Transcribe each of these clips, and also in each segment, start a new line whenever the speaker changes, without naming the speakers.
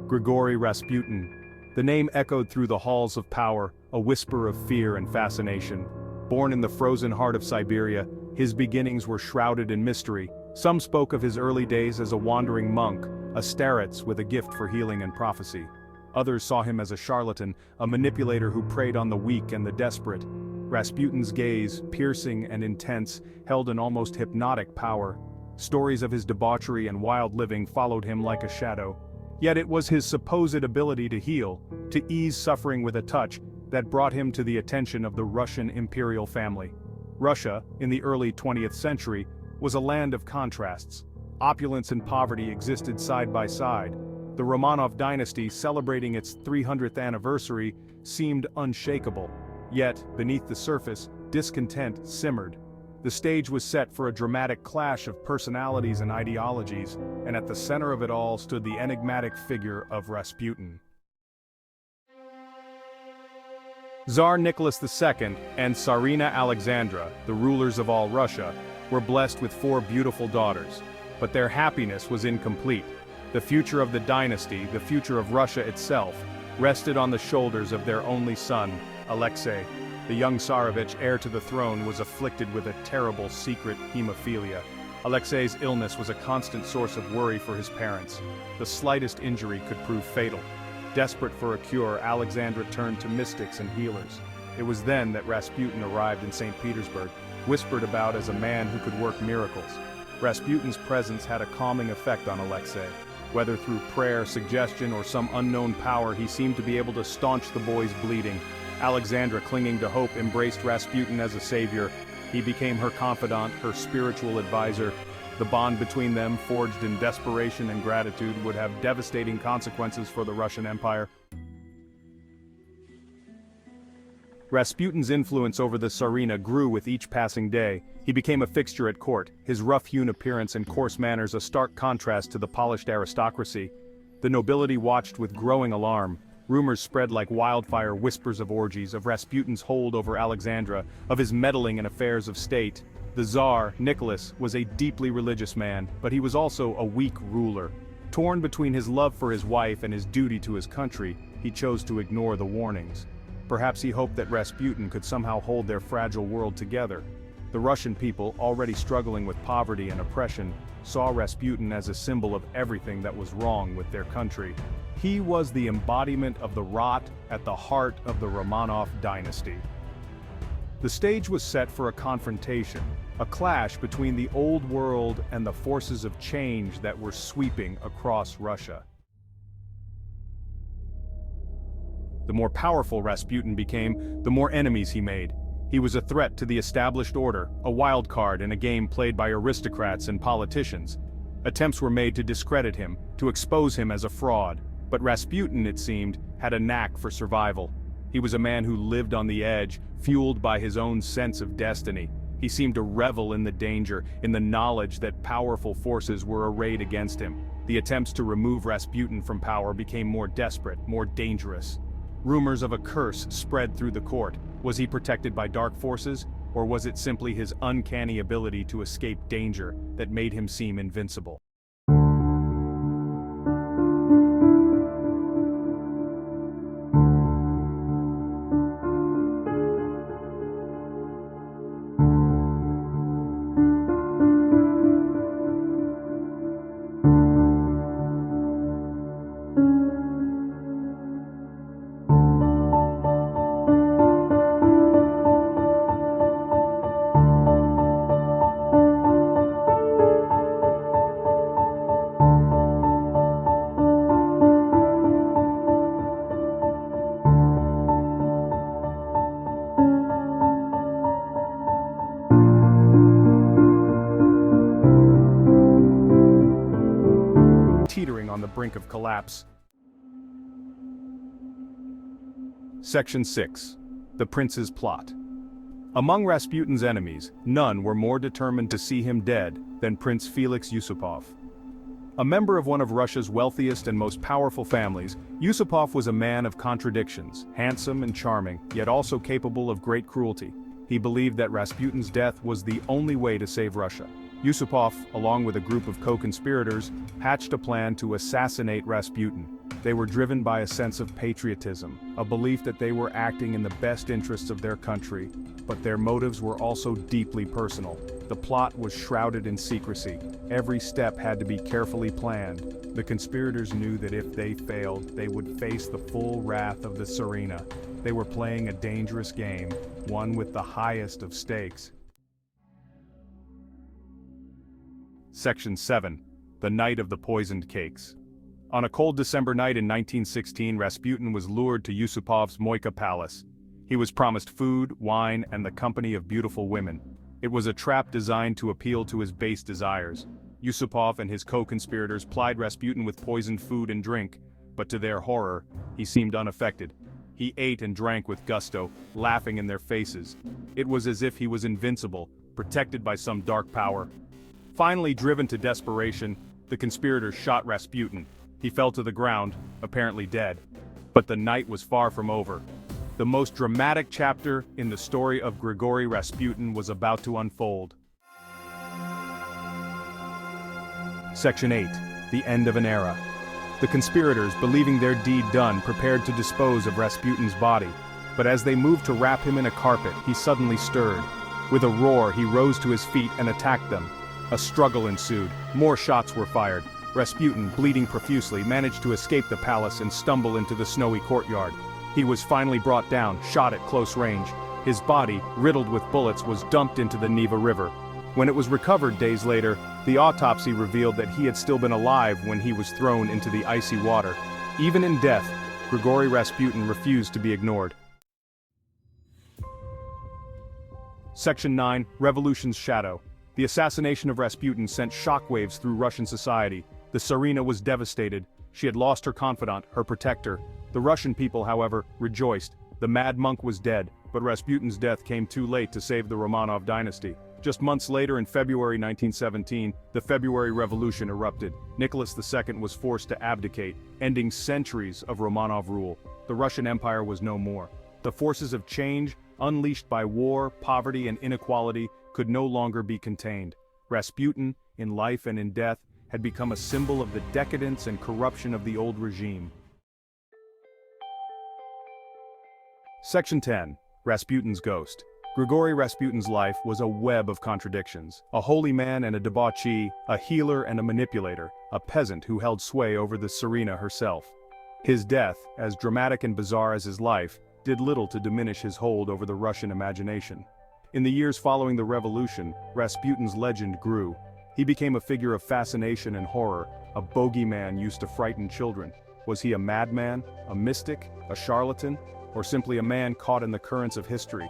Grigory Rasputin. The name echoed through the halls of power, a whisper of fear and fascination. Born in the frozen heart of Siberia, his beginnings were shrouded in mystery. Some spoke of his early days as a wandering monk, a starets with a gift for healing and prophecy. Others saw him as a charlatan, a manipulator who preyed on the weak and the desperate. Rasputin's gaze, piercing and intense, held an almost hypnotic power. Stories of his debauchery and wild living followed him like a shadow. Yet it was his supposed ability to heal, to ease suffering with a touch, that brought him to the attention of the Russian imperial family. Russia, in the early 20th century, was a land of contrasts. Opulence and poverty existed side by side. The Romanov dynasty, celebrating its 300th anniversary, seemed unshakable. Yet, beneath the surface, discontent simmered. The stage was set for a dramatic clash of personalities and ideologies, and at the center of it all stood the enigmatic figure of Rasputin. Tsar Nicholas II and Tsarina Alexandra, the rulers of all Russia, were blessed with 4 beautiful daughters. But their happiness was incomplete. The future of the dynasty, the future of Russia itself, rested on the shoulders of their only son, Alexei. The young Tsarevich, heir to the throne, was afflicted with a terrible secret hemophilia. Alexei's illness was a constant source of worry for his parents. The slightest injury could prove fatal. Desperate for a cure, Alexandra turned to mystics and healers. It was then that Rasputin arrived in St. Petersburg, whispered about as a man who could work miracles. Rasputin's presence had a calming effect on Alexei. Whether through prayer, suggestion, or some unknown power, he seemed to be able to staunch the boy's bleeding. Alexandra, clinging to hope, embraced Rasputin as a savior. He became her confidant, her spiritual advisor. The bond between them, forged in desperation and gratitude, would have devastating consequences for the Russian Empire. Rasputin's influence over the Tsarina grew with each passing day. He became a fixture at court, his rough-hewn appearance and coarse manners a stark contrast to the polished aristocracy. The nobility watched with growing alarm. Rumors spread like wildfire, whispers of orgies, of Rasputin's hold over Alexandra, of his meddling in affairs of state. The Tsar, Nicholas, was a deeply religious man, but he was also a weak ruler. Torn between his love for his wife and his duty to his country, he chose to ignore the warnings. Perhaps he hoped that Rasputin could somehow hold their fragile world together. The Russian people, already struggling with poverty and oppression, saw Rasputin as a symbol of everything that was wrong with their country. He was the embodiment of the rot at the heart of the Romanov dynasty. The stage was set for a confrontation, a clash between the old world and the forces of change that were sweeping across Russia. The more powerful Rasputin became, the more enemies he made. He was a threat to the established order, a wild card in a game played by aristocrats and politicians. Attempts were made to discredit him, to expose him as a fraud. But Rasputin, it seemed, had a knack for survival. He was a man who lived on the edge, fueled by his own sense of destiny. He seemed to revel in the danger, in the knowledge that powerful forces were arrayed against him. The attempts to remove Rasputin from power became more desperate, more dangerous. Rumors of a curse spread through the court. Was he protected by dark forces, or was it simply his uncanny ability to escape danger that made him seem invincible? Teetering on the brink of collapse. Section 6. The Prince's Plot. Among Rasputin's enemies, none were more determined to see him dead than Prince Felix Yusupov. A member of one of Russia's wealthiest and most powerful families, Yusupov was a man of contradictions, handsome and charming, yet also capable of great cruelty. He believed that Rasputin's death was the only way to save Russia. Yusupov, along with a group of co-conspirators, hatched a plan to assassinate Rasputin. They were driven by a sense of patriotism, a belief that they were acting in the best interests of their country, but their motives were also deeply personal. The plot was shrouded in secrecy. Every step had to be carefully planned. The conspirators knew that if they failed, they would face the full wrath of the Tsarina. They were playing a dangerous game, one with the highest of stakes. Section 7. The Night of the Poisoned Cakes. On a cold December night in 1916, Rasputin was lured to Yusupov's Moika Palace. He was promised food, wine, and the company of beautiful women. It was a trap designed to appeal to his base desires. Yusupov and his co-conspirators plied Rasputin with poisoned food and drink, but to their horror, he seemed unaffected. He ate and drank with gusto, laughing in their faces. It was as if he was invincible, protected by some dark power. Finally driven to desperation, the conspirators shot Rasputin. He fell to the ground, apparently dead. But the night was far from over. The most dramatic chapter in the story of Grigory Rasputin was about to unfold. Section 8. The End of an Era. The conspirators, believing their deed done, prepared to dispose of Rasputin's body. But as they moved to wrap him in a carpet, he suddenly stirred. With a roar, he rose to his feet and attacked them. A struggle ensued. More shots were fired. Rasputin, bleeding profusely, managed to escape the palace and stumble into the snowy courtyard. He was finally brought down, shot at close range. His body, riddled with bullets, was dumped into the Neva River. When it was recovered days later, the autopsy revealed that he had still been alive when he was thrown into the icy water. Even in death, Grigory Rasputin refused to be ignored. Section 9. Revolution's Shadow. The assassination of Rasputin sent shockwaves through Russian society. The Tsarina was devastated. She had lost her confidant, her protector. The Russian people, however, rejoiced. The mad monk was dead, but Rasputin's death came too late to save the Romanov dynasty. Just months later, in February 1917, the February Revolution erupted. Nicholas II was forced to abdicate, ending centuries of Romanov rule. The Russian Empire was no more. The forces of change, unleashed by war, poverty, and inequality, could no longer be contained. Rasputin, in life and in death, had become a symbol of the decadence and corruption of the old regime. Section 10. Rasputin's Ghost. Grigory Rasputin's life was a web of contradictions. A holy man and a debauchee, a healer and a manipulator, a peasant who held sway over the Tsarina herself. His death, as dramatic and bizarre as his life, did little to diminish his hold over the Russian imagination. In the years following the revolution, Rasputin's legend grew. He became a figure of fascination and horror, a bogeyman used to frighten children. Was he a madman, a mystic, a charlatan, or simply a man caught in the currents of history?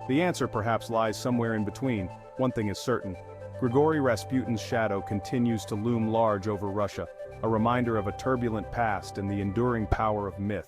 The answer perhaps lies somewhere in between. One thing is certain. Grigory Rasputin's shadow continues to loom large over Russia, a reminder of a turbulent past and the enduring power of myth.